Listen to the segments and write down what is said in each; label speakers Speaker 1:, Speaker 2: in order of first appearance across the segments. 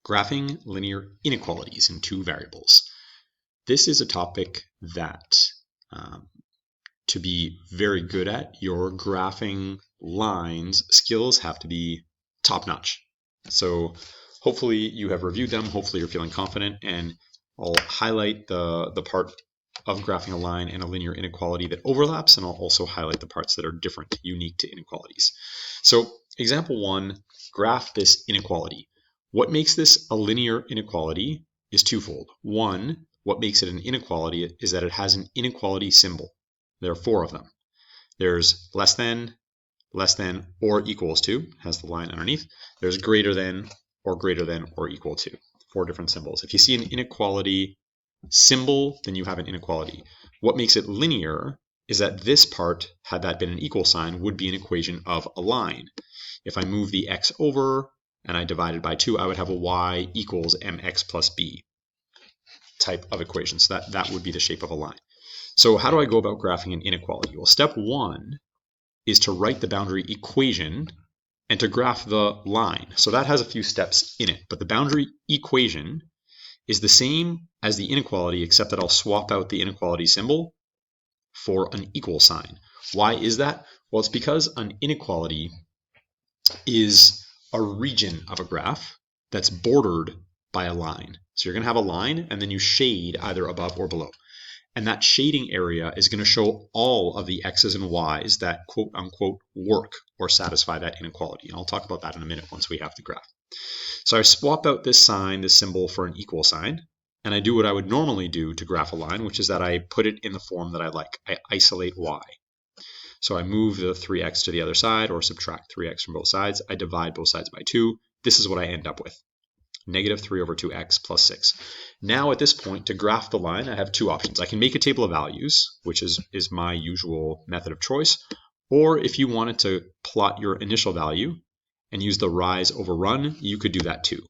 Speaker 1: Graphing linear inequalities in two variables. This is a topic that to be very good at, your graphing lines skills have to be top-notch. So hopefully you have reviewed them, hopefully you're feeling confident, and I'll highlight the part of graphing a line and a linear inequality that overlaps, and I'll also highlight the parts that are different, unique to inequalities. So example 1, graph this inequality. What makes this a linear inequality is twofold. One, what makes it an inequality is that it has an inequality symbol. There are 4 of them. There's less than, or equals to, has the line underneath. There's greater than, or equal to. 4 different symbols. If you see an inequality symbol, then you have an inequality. What makes it linear is that this part, had that been an equal sign, would be an equation of a line. If I move the x over and I divided by 2, I would have a y equals mx plus b type of equation. So that would be the shape of a line. So how do I go about graphing an inequality? Well, step 1 is to write the boundary equation and to graph the line. So that has a few steps in it, but the boundary equation is the same as the inequality, except that I'll swap out the inequality symbol for an equal sign. Why is that? Well, it's because an inequality is a region of a graph that's bordered by a line. So you're going to have a line and then you shade either above or below. And that shading area is going to show all of the x's and y's that quote unquote work or satisfy that inequality. And I'll talk about that in a minute once we have the graph. So I swap out this sign, this symbol, for an equal sign, and I do what I would normally do to graph a line, which is that I put it in the form that I like. I isolate y. So I move the 3x to the other side or subtract 3x from both sides. I divide both sides by 2. This is what I end up with. Negative 3 over 2x plus 6. Now at this point, to graph the line, I have 2 options. I can make a table of values, which is my usual method of choice, or if you wanted to plot your initial value and use the rise over run, you could do that too.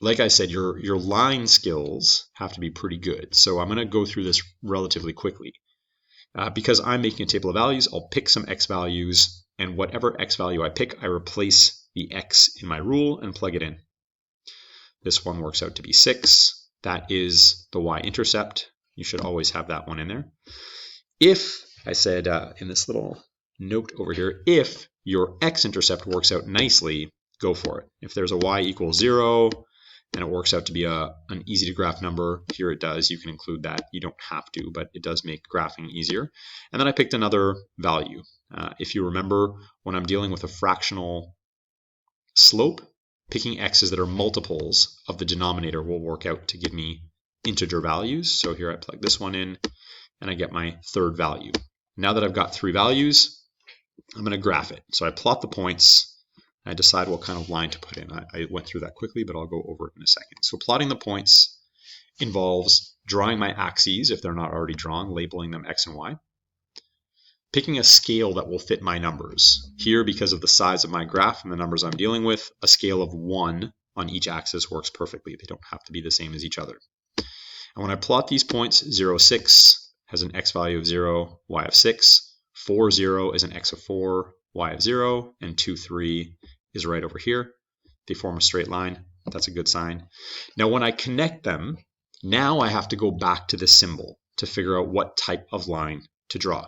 Speaker 1: Like I said, your line skills have to be pretty good. So I'm going to go through this relatively quickly. Because I'm making a table of values, I'll pick some x values, and whatever x value I pick, I replace the x in my rule and plug it in. This one works out to be 6. That is the y-intercept. You should always have that one in there. If, I said in this little note over here, if your x-intercept works out nicely, go for it. If there's a y equals 0, and it works out to be an easy to graph number, here it does. You can include that. You don't have to, but it does make graphing easier. And then I picked another value. If you remember, when I'm dealing with a fractional slope, picking x's that are multiples of the denominator will work out to give me integer values. So here I plug this one in, and I get my third value. Now that I've got 3 values, I'm going to graph it. So I plot the points. I decide what kind of line to put in. I went through that quickly, but I'll go over it in a second. So plotting the points involves drawing my axes, if they're not already drawn, labeling them x and y, picking a scale that will fit my numbers. Here, because of the size of my graph and the numbers I'm dealing with, a scale of 1 on each axis works perfectly. They don't have to be the same as each other. And when I plot these points, 0, 6 has an x value of 0, y of 6, 4, 0 is an x of 4, y of 0, and 2, 3 is right over here. They form a straight line. That's a good sign. Now when I connect them, now I have to go back to the symbol to figure out what type of line to draw.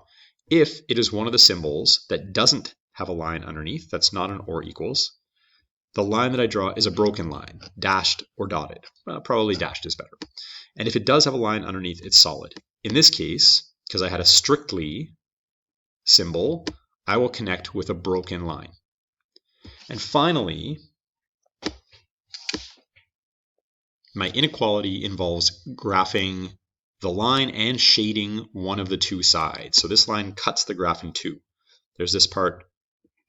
Speaker 1: If it is one of the symbols that doesn't have a line underneath, that's not an or equals, the line that I draw is a broken line, dashed or dotted. Probably dashed is better. And if it does have a line underneath, it's solid. In this case, because I had a strictly symbol, I will connect with a broken line. And finally, my inequality involves graphing the line and shading one of the 2 sides. So this line cuts the graph in 2. There's this part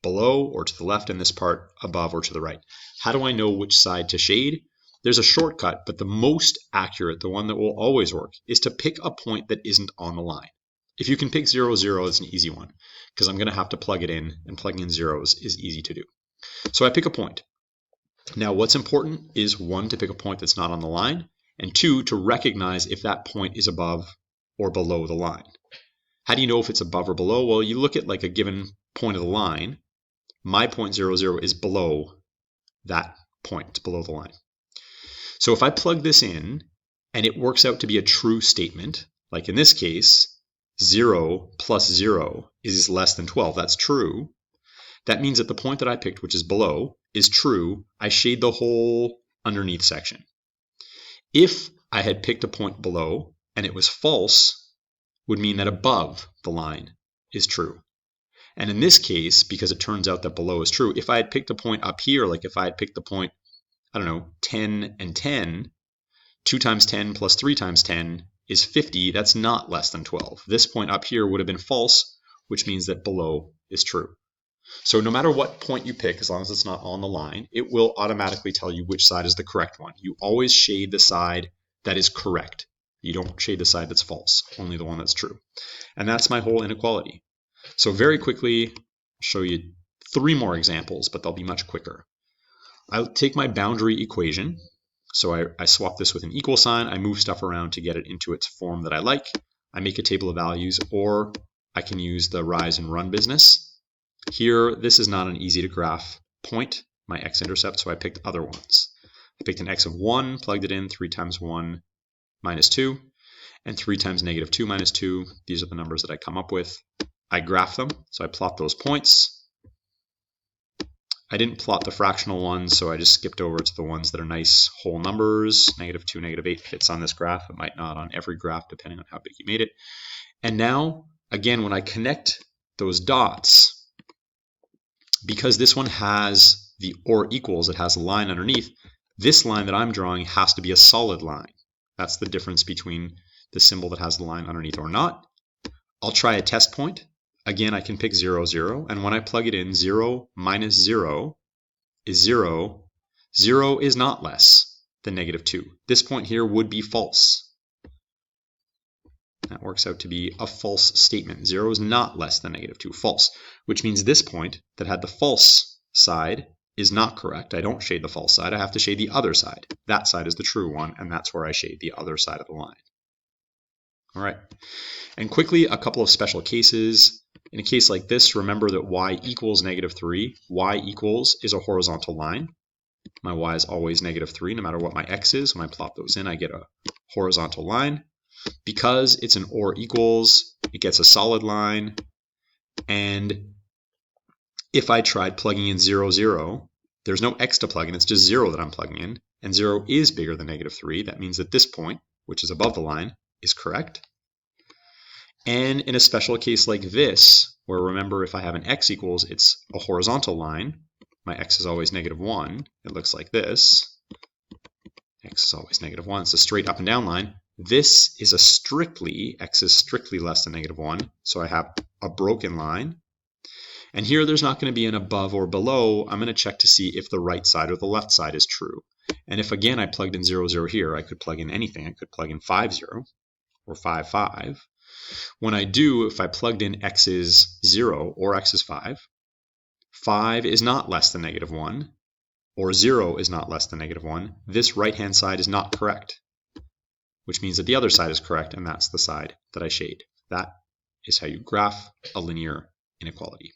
Speaker 1: below or to the left and this part above or to the right. How do I know which side to shade? There's a shortcut, but the most accurate, the one that will always work, is to pick a point that isn't on the line. If you can pick 0, 0, it's an easy one, because I'm going to have to plug it in, and plugging in zeros is easy to do. So I pick a point. Now what's important is 1, to pick a point that's not on the line, and 2, to recognize if that point is above or below the line. How do you know if it's above or below? Well, you look at like a given point of the line. My point 0, 0 is below that point below the line. So if I plug this in and it works out to be a true statement, like in this case, 0 plus 0 is less than 12. That's true. That means that the point that I picked, which is below, is true. I shade the whole underneath section. If I had picked a point below and it was false, would mean that above the line is true. And in this case, because it turns out that below is true, if I had picked a point up here, like if I had picked the point, I don't know, 10 and 10, 2 times 10 plus 3 times 10 is 50. That's not less than 12. This point up here would have been false, which means that below is true. So no matter what point you pick, as long as it's not on the line, it will automatically tell you which side is the correct one. You always shade the side that is correct. You don't shade the side that's false, only the one that's true. And that's my whole inequality. So very quickly, I'll show you 3 more examples, but they'll be much quicker. I'll take my boundary equation. So I swap this with an equal sign. I move stuff around to get it into its form that I like. I make a table of values, or I can use the rise and run business. Here, this is not an easy to graph point, my x-intercept, so I picked other ones. I picked an x of 1, plugged it in, 3 times 1 minus 2, and 3 times negative 2 minus 2. These are the numbers that I come up with. I graph them, so I plot those points. I didn't plot the fractional ones, so I just skipped over to the ones that are nice whole numbers. Negative 2, negative 8 fits on this graph. It might not on every graph, depending on how big you made it. And now, again, when I connect those dots, because this one has the or equals, it has a line underneath, this line that I'm drawing has to be a solid line. That's the difference between the symbol that has the line underneath or not. I'll try a test point. Again, I can pick 0, 0, and when I plug it in, 0 minus 0 is 0. 0 is not less than negative 2. This point here would be false. That works out to be a false statement. 0 is not less than negative 2, false, which means this point that had the false side is not correct. I don't shade the false side. I have to shade the other side. That side is the true one, and that's where I shade the other side of the line. All right. And quickly, a couple of special cases. In a case like this, remember that y equals negative 3. Y equals is a horizontal line. My y is always negative 3, no matter what my x is. When I plot those in, I get a horizontal line. Because it's an or equals, it gets a solid line. And if I tried plugging in 0, 0, there's no x to plug in. It's just 0 that I'm plugging in. And 0 is bigger than negative 3. That means that this point, which is above the line, is correct. And in a special case like this, where remember if I have an x equals, it's a horizontal line. My x is always negative 1. It looks like this. X is always negative 1. It's a straight up and down line. This is x is strictly less than negative 1. So I have a broken line. And here there's not going to be an above or below. I'm going to check to see if the right side or the left side is true. And if again I plugged in 0, 0 here, I could plug in anything. I could plug in 5, 0 or 5, 5. When I do, if I plugged in x is 0 or x is 5, 5 is not less than negative 1, or 0 is not less than negative 1. This right-hand side is not correct, which means that the other side is correct, and that's the side that I shade. That is how you graph a linear inequality.